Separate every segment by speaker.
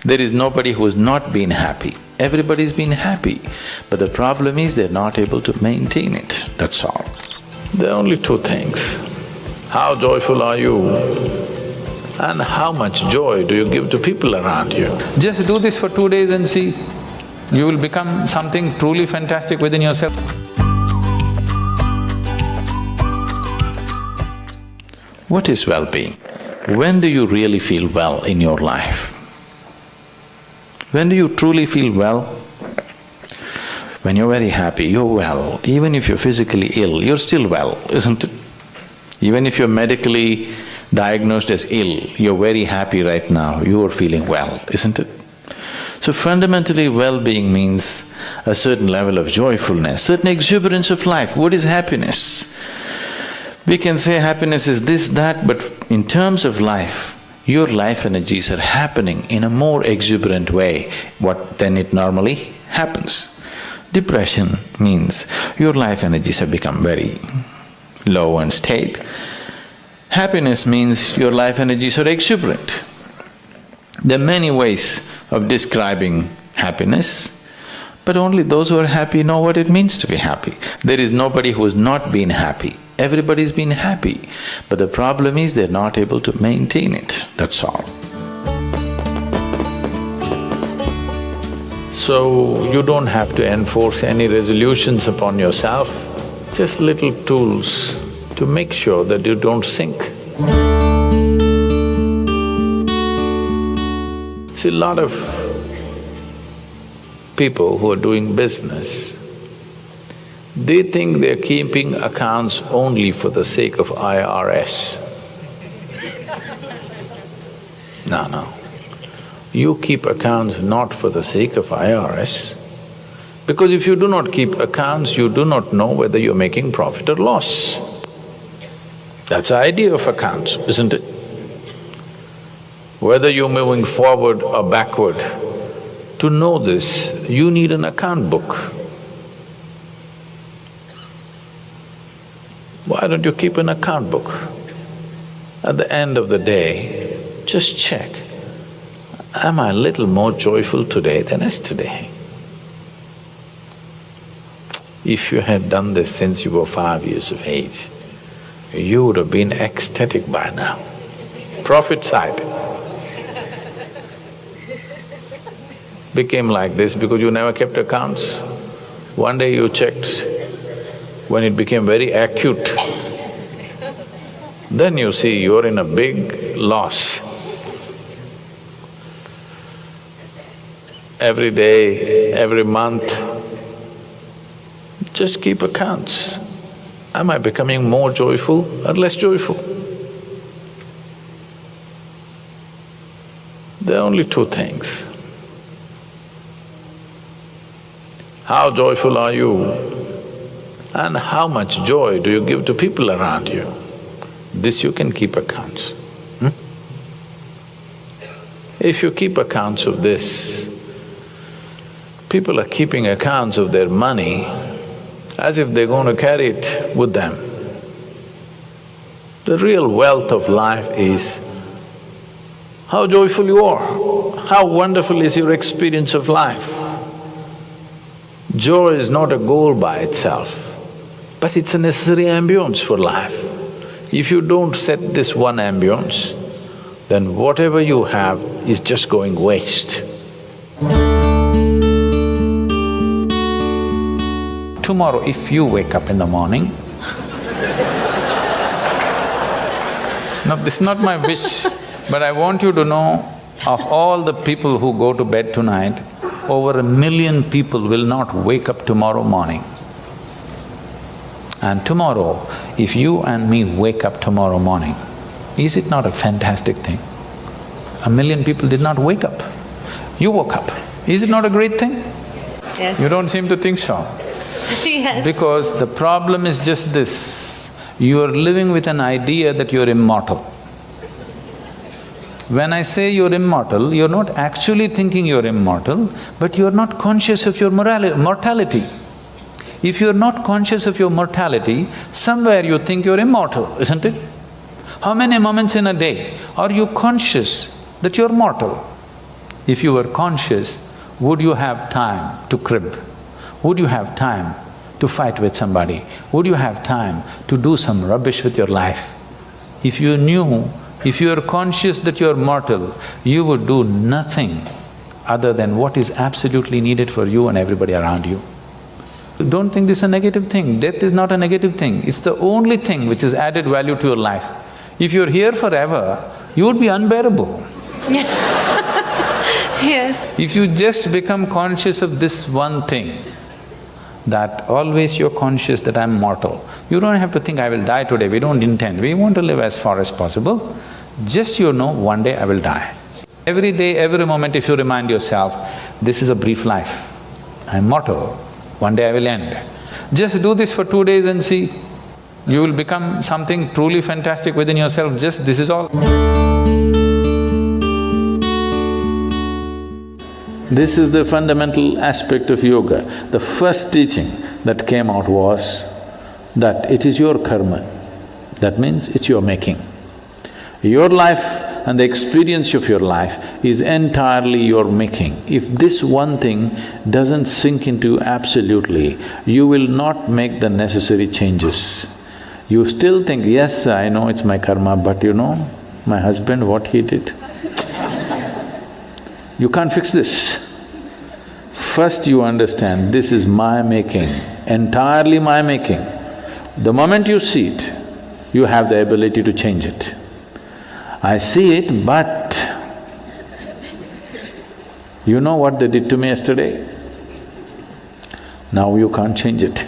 Speaker 1: There is nobody who's not been happy. Everybody's been happy, but the problem is they're not able to maintain it, that's all. There are only two things. How joyful are you and how much joy do you give to people around you? Just do this for 2 days and see, you will become something truly fantastic within yourself. What is well-being? When do you really feel well in your life? When do you truly feel well? When you're very happy, you're well. Even if you're physically ill, you're still well, isn't it? Even if you're medically diagnosed as ill, you're very happy right now, you are feeling well, isn't it? So fundamentally, well-being means a certain level of joyfulness, certain exuberance of life. What is happiness? We can say happiness is this, that, but in terms of life, your life energies are happening in a more exuberant way than it normally happens. Depression means your life energies have become very low and stayed. Happiness means your life energies are exuberant. There are many ways of describing happiness, but only those who are happy know what it means to be happy. There is nobody who's not been happy. Everybody's been happy, but the problem is they're not able to maintain it, that's all. So, you don't have to enforce any resolutions upon yourself, just little tools to make sure that you don't sink. See, a lot of people who are doing business, they think they're keeping accounts only for the sake of IRS. No. You keep accounts not for the sake of IRS, because if you do not keep accounts, you do not know whether you're making profit or loss. That's the idea of accounts, isn't it? Whether you're moving forward or backward, to know this, you need an account book. Why don't you keep an account book? At the end of the day, just check, am I a little more joyful today than yesterday? If you had done this since you were 5 years of age, you would have been ecstatic by now. Profit side became like this because you never kept accounts. One day you checked, when it became very acute, then you see you're in a big loss. Every day, every month, just keep accounts. Am I becoming more joyful or less joyful? There are only two things. How joyful are you and how much joy do you give to people around you? This you can keep accounts. If you keep accounts of this, people are keeping accounts of their money as if they're going to carry it with them. The real wealth of life is how joyful you are, how wonderful is your experience of life. Joy is not a goal by itself, but it's a necessary ambience for life. If you don't set this one ambience, then whatever you have is just going waste. Tomorrow, if you wake up in the morning… No, this is not my wish, but I want you to know, of all the people who go to bed tonight, over 1 million people will not wake up tomorrow morning. And tomorrow, if you and me wake up tomorrow morning, is it not a fantastic thing? 1 million people did not wake up, you woke up. Is it not a great thing?
Speaker 2: Yes.
Speaker 1: You don't seem to think so.
Speaker 2: Yes.
Speaker 1: Because the problem is just this, you are living with an idea that you're immortal. When I say you're immortal, you're not actually thinking you're immortal, but you're not conscious of your mortality. If you're not conscious of your mortality, somewhere you think you're immortal, isn't it? How many moments in a day are you conscious that you're mortal? If you were conscious, would you have time to crib? Would you have time to fight with somebody? Would you have time to do some rubbish with your life? If you knew, if you are conscious that you are mortal, you would do nothing other than what is absolutely needed for you and everybody around you. Don't think this is a negative thing. Death is not a negative thing. It's the only thing which has added value to your life. If you're here forever, you would be unbearable.
Speaker 2: Yes.
Speaker 1: If you just become conscious of this one thing, that always you're conscious that I'm mortal. You don't have to think, I will die today, we don't intend, we want to live as far as possible. Just you know, one day I will die. Every day, every moment if you remind yourself, this is a brief life, I'm mortal, one day I will end. Just do this for 2 days and see, you will become something truly fantastic within yourself, just this is all. This is the fundamental aspect of yoga. The first teaching that came out was that it is your karma. That means it's your making. Your life and the experience of your life is entirely your making. If this one thing doesn't sink into absolutely, you will not make the necessary changes. You still think, yes, I know it's my karma, but you know, my husband, what he did, you can't fix this. First you understand, this is my making, entirely my making. The moment you see it, you have the ability to change it. I see it, but you know what they did to me yesterday? Now you can't change it.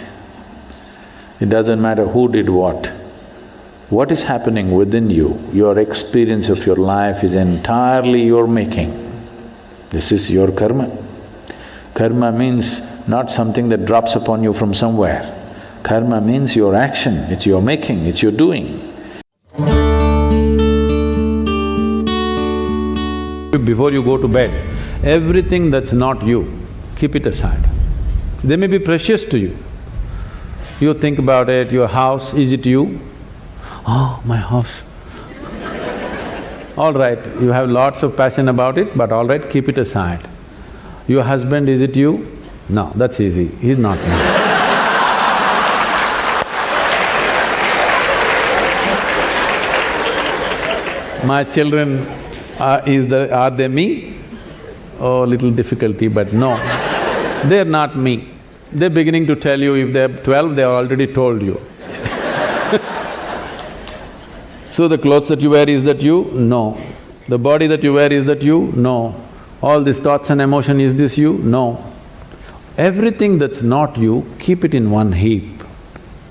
Speaker 1: It doesn't matter who did what. What is happening within you, your experience of your life is entirely your making. This is your karma. Karma means not something that drops upon you from somewhere. Karma means your action, it's your making, it's your doing. Before you go to bed, everything that's not you, keep it aside. They may be precious to you. You think about it, your house, is it you? Oh, my house. All right, you have lots of passion about it, but all right, keep it aside. Your husband, is it you? No, that's easy, he's not me. My children, are they me? Oh, little difficulty, but no, they're not me. They're beginning to tell you, if they're 12, they've already told you. So the clothes that you wear, is that you? No. The body that you wear, is that you? No. All these thoughts and emotion, is this you? No. Everything that's not you, keep it in one heap.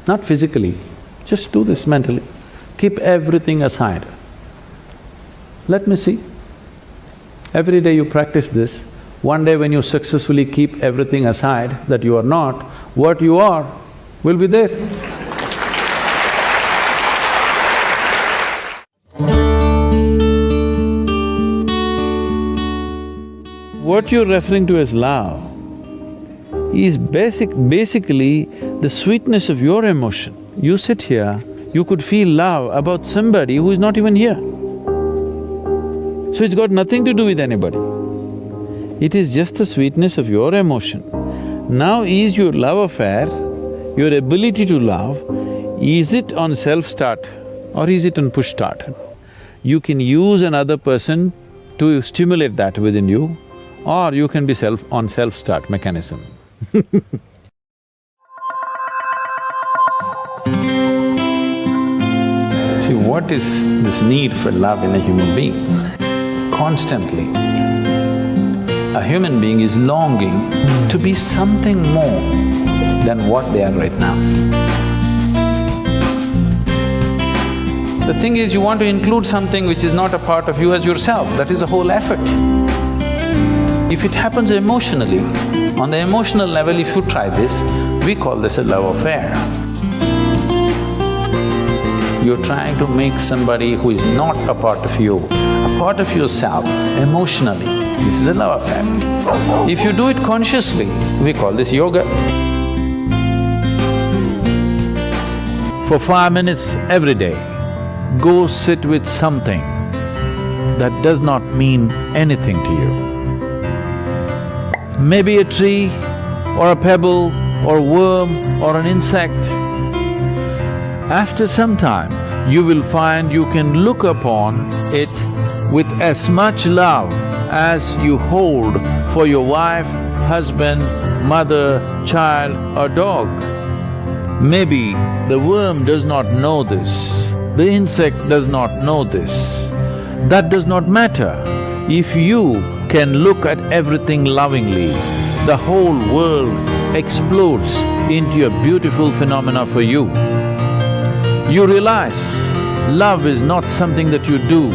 Speaker 1: Not physically, just do this mentally. Keep everything aside. Let me see. Every day you practice this, one day when you successfully keep everything aside that you are not, what you are will be there. What you're referring to as love is basically the sweetness of your emotion. You sit here, you could feel love about somebody who is not even here. So it's got nothing to do with anybody. It is just the sweetness of your emotion. Now is your love affair, your ability to love, is it on self-start or is it on push-start? You can use another person to stimulate that within you, or you can be on self-start mechanism. See, what is this need for love in a human being? Constantly, a human being is longing to be something more than what they are right now. The thing is, you want to include something which is not a part of you as yourself, that is the whole effort. If it happens emotionally, on the emotional level, if you try this, we call this a love affair. You're trying to make somebody who is not a part of you, a part of yourself, emotionally. This is a love affair. If you do it consciously, we call this yoga. For 5 minutes every day, go sit with something that does not mean anything to you. maybe a tree or a pebble or worm or an insect. After some time, you will find you can look upon it with as much love as you hold for your wife, husband, mother, child or dog. Maybe the worm does not know this, the insect does not know this. That does not matter. If you can look at everything lovingly, the whole world explodes into a beautiful phenomena for you. You realize love is not something that you do,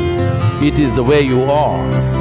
Speaker 1: it is the way you are.